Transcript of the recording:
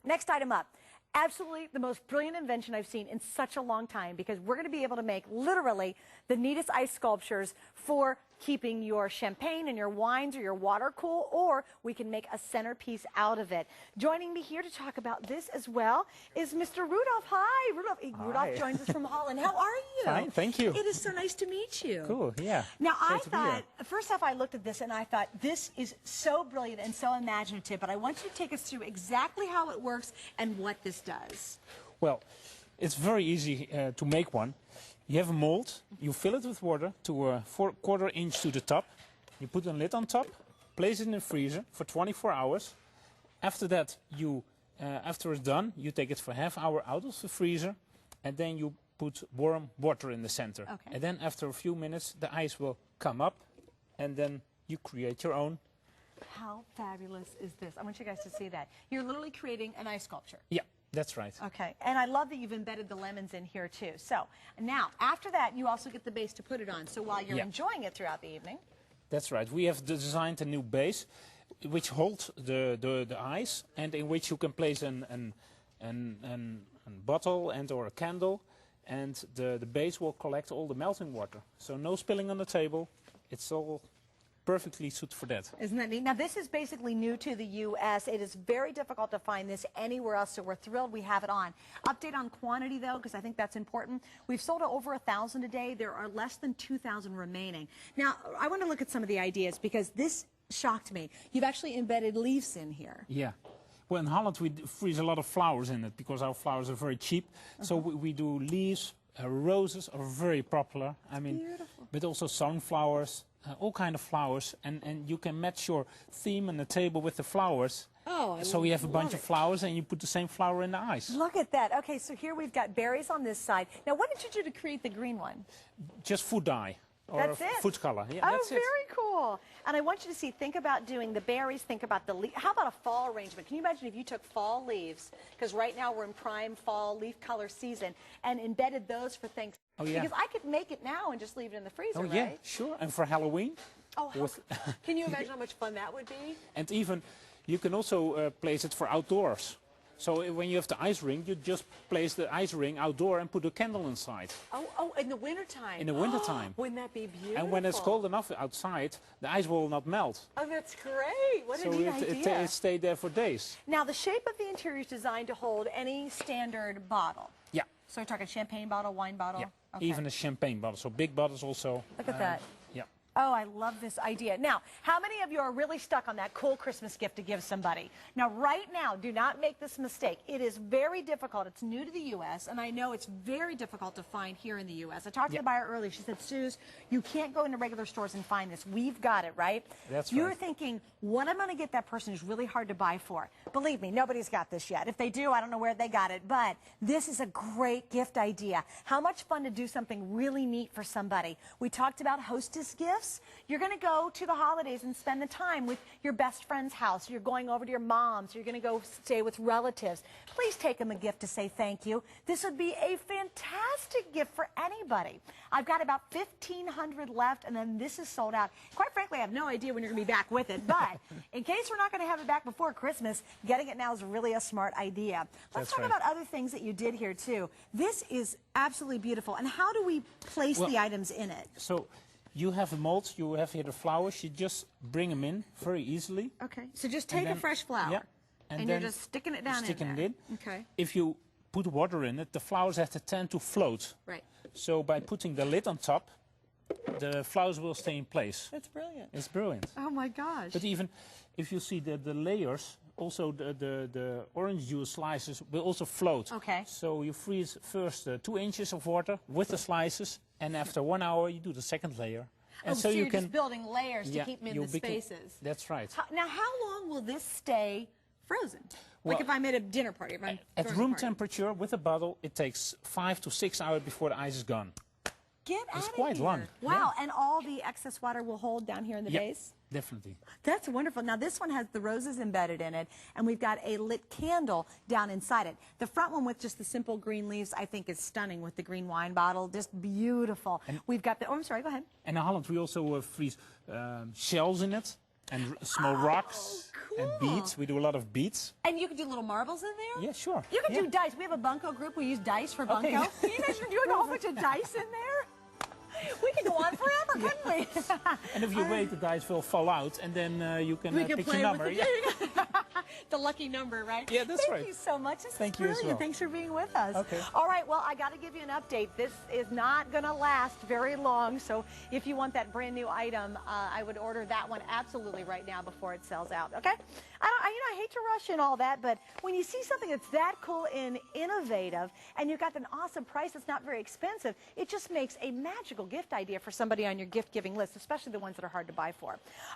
Next item up. Absolutely the most brilliant invention I've seen in such a long time, because we're going to be able to make literally the neatest ice sculptures for keeping your champagne and your wines or your water cool, or we can make a centerpiece out of it. Joining me here to talk about this as well is Mr. Rudolph. Hi, Rudolph. Hi. Rudolph joins us from Holland. How are you? Fine, thank you. It is so nice to meet you. Cool, yeah. Now, I thought, first off, I looked at this and I thought, this is so brilliant and so imaginative, but I want you to take us through exactly how it works and what this does. Well, it's very easy to make one. You have a mold, you fill it with water to a 1/4 inch to the top. You put a lid on top, place it in the freezer for 24 hours. After that, after it's done, you take it for ½ hour out of the freezer, and then you put warm water in the center. Okay. And then after a few minutes, the ice will come up, and then you create your own. How fabulous is this? I want you guys to see that. You're literally creating an ice sculpture. Yeah, that's right. Okay, and I love that you've embedded the lemons in here too. So now, after that, you also get the base to put it on. So while you're enjoying it throughout the evening. That's right. We have designed a new base which holds the ice, and in which you can place a bottle and or a candle, and the base will collect all the melting water. So no spilling on the table. It's all perfectly suited for that. Isn't that neat? Now, this is basically new to the U.S. It is very difficult to find this anywhere else, so we're thrilled we have it on. Update on quantity, though, because I think that's important. We've sold over 1,000 a day. There are less than 2,000 remaining. Now, I want to look at some of the ideas, because this shocked me. You've actually embedded leaves in here. Yeah. Well, in Holland, we freeze a lot of flowers in it, because our flowers are very cheap. So we do leaves. Roses are very popular. I mean, beautiful. But also sunflowers. All kind of flowers, and you can match your theme on the table with the flowers. Oh, so you have a bunch of flowers, and you put the same flower in the ice. Look at that. Okay, so here we've got berries on this side. Now, what did you do to create the green one? Just food dye. Or that's it. Food color. Yeah, oh, that's very cool. And I want you to see, think about doing the berries, think about the leaf. How about a fall arrangement? Can you imagine if you took fall leaves, because right now we're in prime fall leaf color season, and embedded those for Thanksgiving? Oh, yeah. Because I could make it now and just leave it in the freezer, oh, right? yeah, sure. And for Halloween. Oh, can you imagine how much fun that would be? And even, you can also place it for outdoors. So when you have the ice ring, you just place the ice ring outdoor and put a candle inside. Oh, in the wintertime. In the wintertime. Wouldn't that be beautiful? And when it's cold enough outside, the ice will not melt. Oh, that's great. What a neat idea. So it stayed there for days. Now, the shape of the interior is designed to hold any standard bottle. Yeah. So we're talking champagne bottle, wine bottle? Yeah. Okay. Even a champagne bottle. So big bottles also. Look at that. Yeah. Oh, I love this idea. Now, how many of you are really stuck on that cool Christmas gift to give somebody? Now, right now, do not make this mistake. It is very difficult. It's new to the U.S., and I know it's very difficult to find here in the U.S. I talked to the buyer earlier. She said, Suze, you can't go into regular stores and find this. We've got it, right? That's right. You're thinking, what I'm going to get that person is really hard to buy for. Believe me, nobody's got this yet. If they do, I don't know where they got it, but this is a great gift idea. How much fun to do something really neat for somebody. We talked about hostess gifts. You're going to go to the holidays and spend the time with your best friend's house. You're going over to your mom's. You're going to go stay with relatives. Please take them a gift to say thank you. This would be a fantastic gift for anybody. I've got about 1,500 left, and then this is sold out. Quite frankly, I have no idea when you're going to be back with it, but in case we're not going to have it back before Christmas, getting it now is really a smart idea. Let's talk about other things that you did here, too. This is absolutely beautiful. And how do we place the items in it? So you have a mold, you have here the flowers, you just bring them in very easily. Okay, so just take a fresh flower, and you're just sticking it down in there. It in. Okay. If you put water in it, the flowers have to tend to float. Right. So by putting the lid on top, the flowers will stay in place. That's brilliant. It's brilliant. Oh my gosh. But even if you see the layers, also the orange juice slices will also float. Okay. So you freeze first 2 inches of water with the slices, and after 1 hour you do the second layer. And so you you're can just building layers to keep them in the spaces. That's right. Now, how long will this stay frozen? Well, like if I'm at a dinner party, if I'm at room temperature with a bottle, it takes 5 to 6 hours before the ice is gone. Get out of here. It's quite long. Wow, and all the excess water will hold down here in the base? Definitely. That's wonderful. Now, this one has the roses embedded in it, and we've got a lit candle down inside it. The front one with just the simple green leaves, I think, is stunning with the green wine bottle. Just beautiful. And we've got the... Oh, I'm sorry. Go ahead. And in Holland, we also freeze shells in it. and small rocks and beads. We do a lot of beads. And you can do little marbles in there? Yeah, sure. You can do dice. We have a bunco group. We use dice for bunco. Okay. Can you imagine doing a whole bunch of dice in there? We could go on forever, couldn't we? And if you wait, the dice will fall out, and then you can pick your number. With the lucky number, right? Yeah, that's right. Thank you so much. This Thank is you as brilliant. well. Thanks for being with us. Okay. All right, well, I got to give you an update. This is not going to last very long, so if you want that brand new item, I would order that one absolutely right now before it sells out, okay? I hate to rush and all that, but when you see something that's that cool and innovative, and you've got an awesome price that's not very expensive, it just makes a magical gift idea for somebody on your gift-giving list, especially the ones that are hard to buy for.